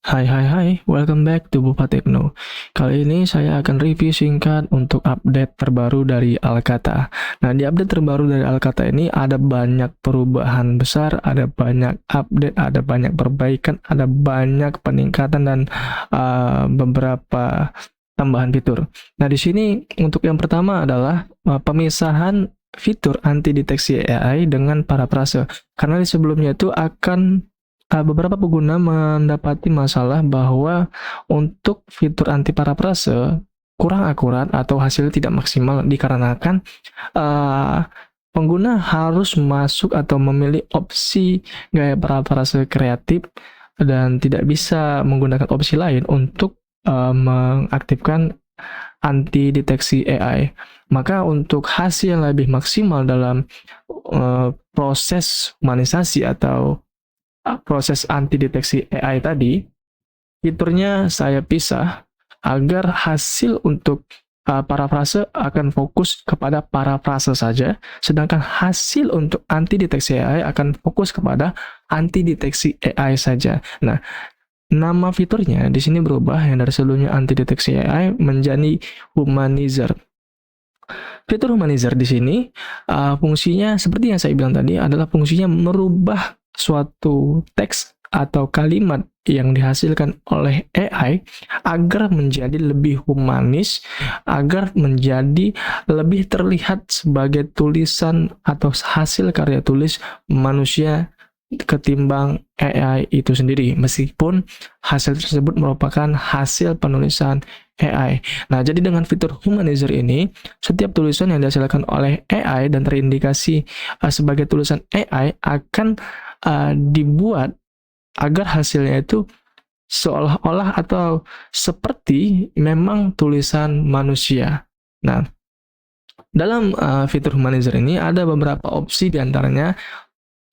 Hai hai hai, welcome back to Bupa Tekno. Kali ini saya akan review singkat untuk update terbaru dari Alkata. Nah, di update terbaru dari Alkata ini ada banyak perubahan besar, ada banyak update, ada banyak perbaikan, ada banyak peningkatan dan beberapa tambahan fitur. Nah, di sini untuk yang pertama adalah pemisahan fitur anti deteksi AI dengan parafrase. Karena di sebelumnya itu akan beberapa pengguna mendapati masalah bahwa untuk fitur anti parafrase kurang akurat atau hasilnya tidak maksimal dikarenakan uh, pengguna harus masuk atau memilih opsi gaya parafrase kreatif dan tidak bisa menggunakan opsi lain untuk mengaktifkan anti deteksi AI. Maka untuk hasil yang lebih maksimal dalam proses humanisasi atau proses anti deteksi AI tadi, fiturnya saya pisah agar hasil untuk parafrase akan fokus kepada parafrase saja, sedangkan hasil untuk anti deteksi AI akan fokus kepada anti deteksi AI saja. Nah, nama fiturnya di sini berubah yang dari sebelumnya anti deteksi AI menjadi humanizer. Fitur humanizer di sini fungsinya seperti yang saya bilang tadi adalah fungsinya merubah suatu teks atau kalimat yang dihasilkan oleh AI agar menjadi lebih humanis, agar menjadi lebih terlihat sebagai tulisan atau hasil karya tulis manusia ketimbang AI itu sendiri, meskipun hasil tersebut merupakan hasil penulisan AI. Nah, jadi dengan fitur humanizer ini, setiap tulisan yang dihasilkan oleh AI dan terindikasi sebagai tulisan AI akan dibuat agar hasilnya itu seolah-olah atau seperti memang tulisan manusia. Nah, dalam fitur humanizer ini ada beberapa opsi diantaranya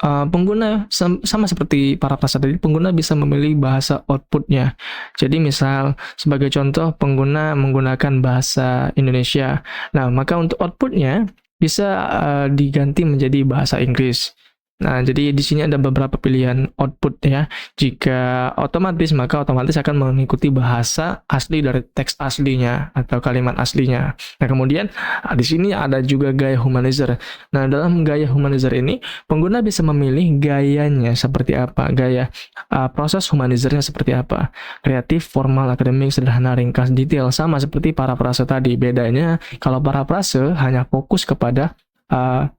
pengguna sama seperti para pasar tadi, pengguna bisa memilih bahasa outputnya. Jadi misal sebagai contoh pengguna menggunakan bahasa Indonesia. Nah, maka untuk outputnya bisa diganti menjadi bahasa Inggris. Nah, jadi di sini ada beberapa pilihan output ya. Jika otomatis, maka otomatis akan mengikuti bahasa asli dari teks aslinya atau kalimat aslinya. Nah, kemudian di sini ada juga gaya humanizer. Nah, dalam gaya humanizer ini pengguna bisa memilih gayanya seperti apa, gaya proses humanizernya seperti apa, kreatif, formal, akademik, sederhana, ringkas, detail, sama seperti parafrase tadi. Bedanya kalau parafrase hanya fokus kepada uh,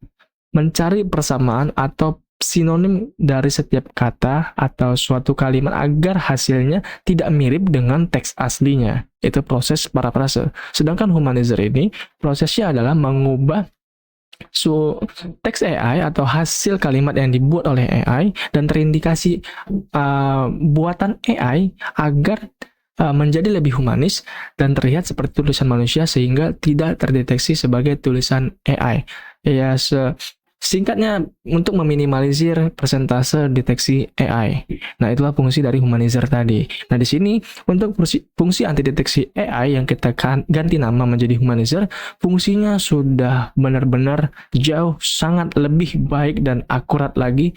mencari persamaan atau sinonim dari setiap kata atau suatu kalimat agar hasilnya tidak mirip dengan teks aslinya. Itu proses parafrase. Sedangkan humanizer ini prosesnya adalah mengubah teks AI atau hasil kalimat yang dibuat oleh AI dan terindikasi buatan AI agar menjadi lebih humanis dan terlihat seperti tulisan manusia sehingga tidak terdeteksi sebagai tulisan AI. Ya, singkatnya untuk meminimalisir persentase deteksi AI. Nah, itulah fungsi dari humanizer tadi. Nah, di sini untuk fungsi anti deteksi AI yang kita ganti nama menjadi humanizer, fungsinya sudah benar-benar jauh sangat lebih baik dan akurat lagi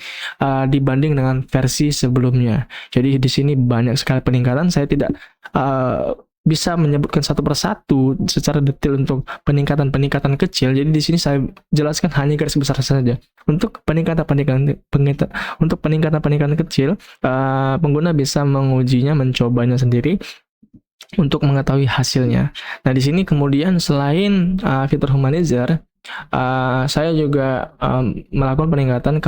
dibanding dengan versi sebelumnya. Jadi di sini banyak sekali peningkatan. Saya tidak uh, bisa menyebutkan satu persatu secara detail untuk peningkatan-peningkatan kecil. Jadi di sini saya jelaskan hanya garis besar saja. Untuk peningkatan-peningkatan kecil, pengguna bisa mengujinya, mencobanya sendiri untuk mengetahui hasilnya. Nah, di sini kemudian selain fitur humanizer, saya juga melakukan peningkatan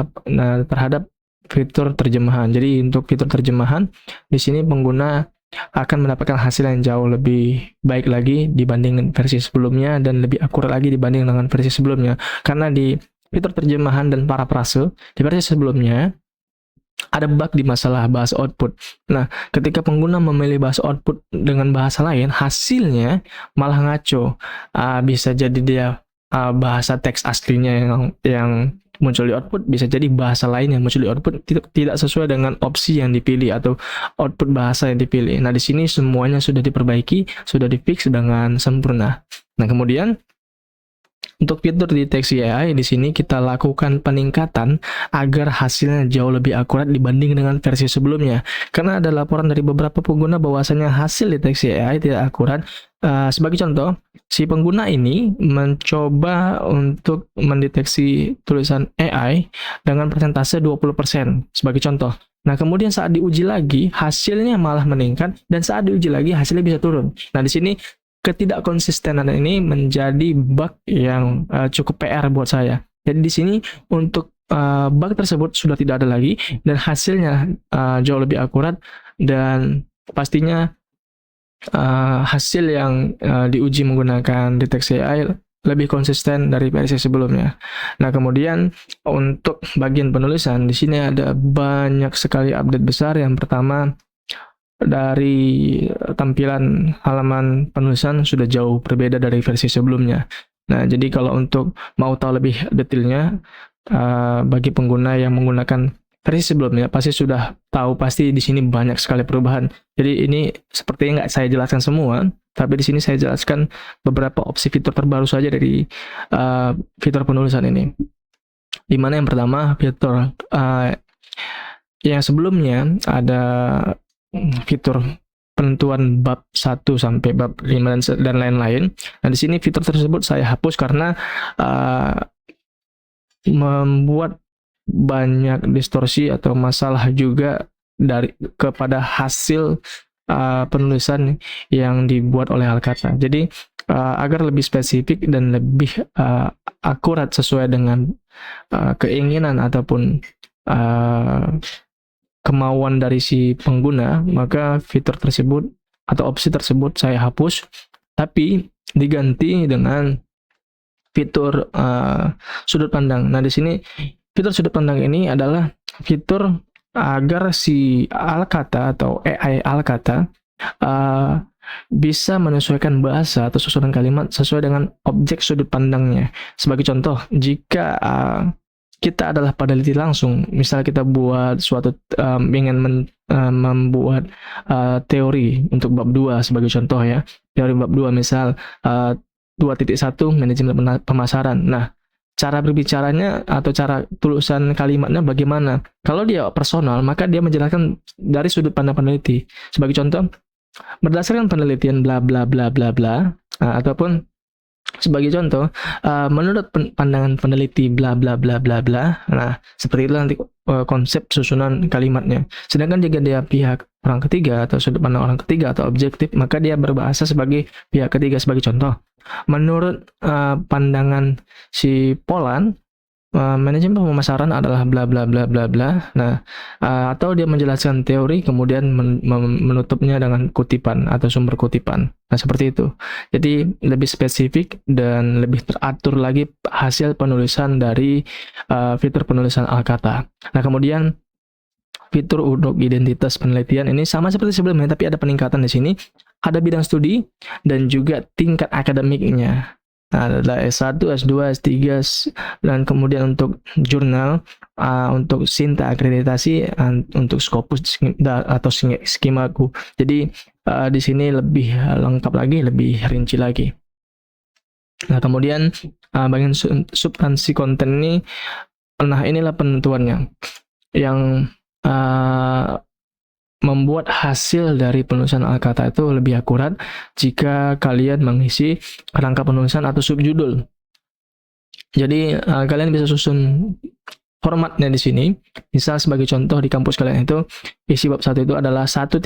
terhadap fitur terjemahan. Jadi untuk fitur terjemahan, di sini pengguna akan mendapatkan hasil yang jauh lebih baik lagi dibanding versi sebelumnya dan lebih akurat lagi dibanding dengan versi sebelumnya. Karena di fitur terjemahan dan parafrase di versi sebelumnya ada bug di masalah bahasa output. Nah, ketika pengguna memilih bahasa output dengan bahasa lain, hasilnya malah ngaco. Bisa jadi dia bahasa teks aslinya yang muncul di output, bisa jadi bahasa lain yang muncul di output tidak sesuai dengan opsi yang dipilih atau output bahasa yang dipilih. Nah, di sini semuanya sudah diperbaiki, sudah difix dengan sempurna. Nah, kemudian untuk fitur deteksi AI di sini kita lakukan peningkatan agar hasilnya jauh lebih akurat dibanding dengan versi sebelumnya. Karena ada laporan dari beberapa pengguna bahwasanya hasil deteksi AI tidak akurat. Sebagai contoh, si pengguna ini mencoba untuk mendeteksi tulisan AI dengan persentase 20% sebagai contoh. Nah, kemudian saat diuji lagi, hasilnya malah meningkat, dan saat diuji lagi, hasilnya bisa turun. Nah, di sini ketidakkonsistenan ini menjadi bug yang cukup PR buat saya. Jadi di sini untuk bug tersebut sudah tidak ada lagi, dan hasilnya jauh lebih akurat, dan pastinya hasil yang diuji menggunakan deteksi AI lebih konsisten dari versi sebelumnya. Nah, kemudian untuk bagian penulisan, di sini ada banyak sekali update besar. Yang pertama, dari tampilan halaman penulisan sudah jauh berbeda dari versi sebelumnya. Nah, jadi kalau untuk mau tahu lebih detailnya, bagi pengguna yang menggunakan versi sebelumnya pasti sudah tahu, pasti di sini banyak sekali perubahan. Jadi ini sepertinya nggak saya jelaskan semua, tapi di sini saya jelaskan beberapa opsi fitur terbaru saja dari fitur penulisan ini. Dimana yang pertama, fitur yang sebelumnya ada fitur penentuan bab 1 sampai bab 5 dan lain-lain. Nah, di sini fitur tersebut saya hapus karena membuat banyak distorsi atau masalah juga kepada hasil penulisan yang dibuat oleh Alkata. Jadi agar lebih spesifik dan lebih akurat sesuai dengan keinginan ataupun kemauan dari si pengguna, maka fitur tersebut atau opsi tersebut saya hapus, tapi diganti dengan fitur sudut pandang. Nah, di sini fitur sudut pandang ini adalah fitur agar si Alkata atau AI Alkata bisa menyesuaikan bahasa atau susunan kalimat sesuai dengan objek sudut pandangnya. Sebagai contoh, jika kita adalah peneliti langsung, misal kita buat suatu ingin membuat teori untuk bab 2 sebagai contoh ya. Teori bab 2 misal 2.1 manajemen pemasaran. Nah, cara berbicaranya atau cara tulisan kalimatnya bagaimana? Kalau dia personal, maka dia menjelaskan dari sudut pandang peneliti. Sebagai contoh, berdasarkan penelitian bla bla bla bla bla, ataupun sebagai contoh, menurut pandangan peneliti bla bla bla bla bla. Nah, seperti itu nanti konsep susunan kalimatnya. Sedangkan jika dia pihak orang ketiga atau sudut pandang orang ketiga atau objektif, maka dia berbahasa sebagai pihak ketiga. Sebagai contoh, menurut pandangan si Polan, manajemen pemasaran adalah bla bla bla bla bla. Nah, atau dia menjelaskan teori kemudian menutupnya dengan kutipan atau sumber kutipan. Nah, seperti itu. Jadi lebih spesifik dan lebih teratur lagi hasil penulisan dari fitur penulisan Alkata. Nah, kemudian fitur untuk identitas penelitian ini sama seperti sebelumnya, tapi ada peningkatan di sini. Ada bidang studi dan juga tingkat akademiknya. Nah, ada S1, S2, S3, dan kemudian untuk jurnal, untuk Sinta akreditasi, untuk Scopus atau Skimaku. Jadi di sini lebih lengkap lagi, lebih rinci lagi. Nah, kemudian bagian substansi konten ini, nah inilah penentuannya yang membuat hasil dari penulisan Alkata itu lebih akurat jika kalian mengisi rangka penulisan atau subjudul. Jadi kalian bisa susun formatnya di sini. Misal sebagai contoh di kampus kalian itu isi bab 1 itu adalah 1.1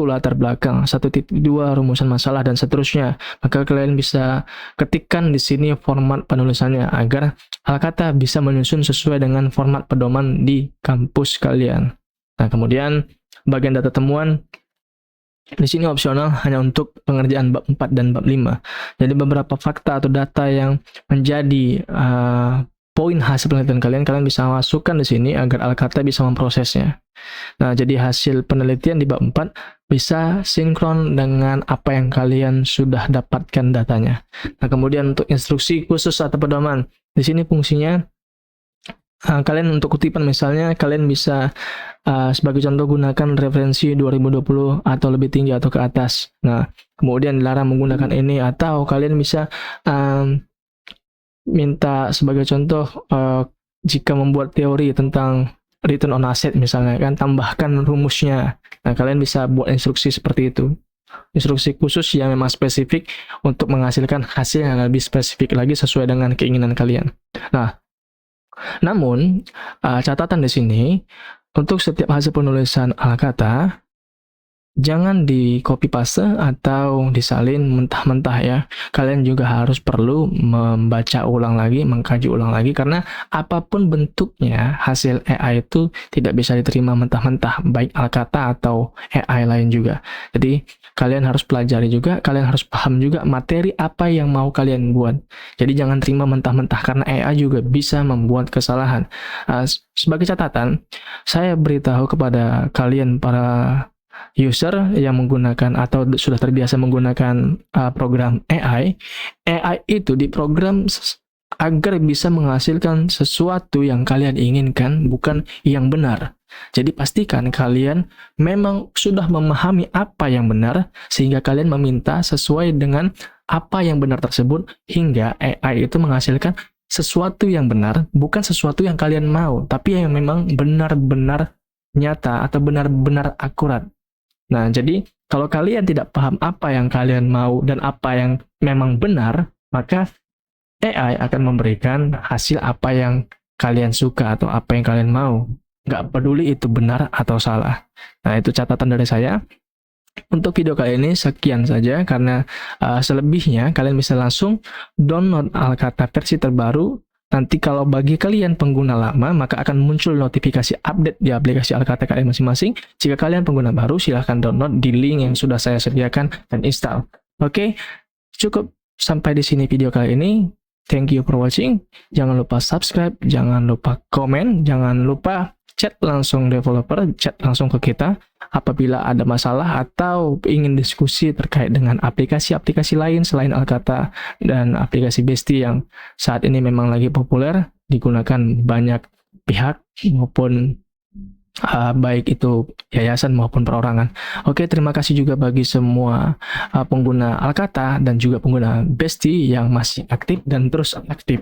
latar belakang, 1.2 rumusan masalah dan seterusnya. Maka kalian bisa ketikkan di sini format penulisannya agar Alkata bisa menyusun sesuai dengan format pedoman di kampus kalian. Nah, kemudian bagian data temuan di sini opsional hanya untuk pengerjaan bab 4 dan bab 5. Jadi beberapa fakta atau data yang menjadi poin hasil penelitian kalian bisa masukkan di sini agar Alkata bisa memprosesnya. Nah, jadi hasil penelitian di bab 4 bisa sinkron dengan apa yang kalian sudah dapatkan datanya. Nah, kemudian untuk instruksi khusus atau pedoman, di sini fungsinya kalian untuk kutipan misalnya kalian bisa sebagai contoh gunakan referensi 2020 atau lebih tinggi atau ke atas. Nah, kemudian dilarang menggunakan ini, atau kalian bisa minta sebagai contoh, jika membuat teori tentang return on asset misalnya kan, tambahkan rumusnya. Nah, kalian bisa buat instruksi seperti itu. Instruksi khusus yang memang spesifik untuk menghasilkan hasil yang lebih spesifik lagi sesuai dengan keinginan kalian. Nah, namun catatan di sini, untuk setiap hasil penulisan Alkata, jangan di copy paste atau disalin mentah-mentah ya. Kalian juga harus perlu membaca ulang lagi, mengkaji ulang lagi, karena apapun bentuknya hasil AI itu tidak bisa diterima mentah-mentah, baik Alkata atau AI lain juga. Jadi kalian harus pelajari juga, kalian harus paham juga materi apa yang mau kalian buat. Jadi jangan terima mentah-mentah, karena AI juga bisa membuat kesalahan. Sebagai catatan, saya beritahu kepada kalian para user yang menggunakan atau sudah terbiasa menggunakan program AI itu diprogram agar bisa menghasilkan sesuatu yang kalian inginkan, bukan yang benar. Jadi pastikan kalian memang sudah memahami apa yang benar, sehingga kalian meminta sesuai dengan apa yang benar tersebut, hingga AI itu menghasilkan sesuatu yang benar, bukan sesuatu yang kalian mau, tapi yang memang benar-benar nyata atau benar-benar akurat. Nah, jadi kalau kalian tidak paham apa yang kalian mau dan apa yang memang benar, maka AI akan memberikan hasil apa yang kalian suka atau apa yang kalian mau. Nggak peduli itu benar atau salah. Nah, itu catatan dari saya. Untuk video kali ini sekian saja, karena selebihnya kalian bisa langsung download Alkata versi terbaru. Nanti kalau bagi kalian pengguna lama, maka akan muncul notifikasi update di aplikasi Alkata kalian masing-masing. Jika kalian pengguna baru, silahkan download di link yang sudah saya sediakan dan install. Oke, cukup sampai di sini video kali ini. Thank you for watching. Jangan lupa subscribe, jangan lupa komen, jangan lupa chat langsung developer, chat langsung ke kita apabila ada masalah atau ingin diskusi terkait dengan aplikasi-aplikasi lain selain Alkata dan aplikasi Besti yang saat ini memang lagi populer digunakan banyak pihak, maupun baik itu yayasan maupun perorangan. Oke, terima kasih juga bagi semua pengguna Alkata dan juga pengguna Besti yang masih aktif dan terus aktif.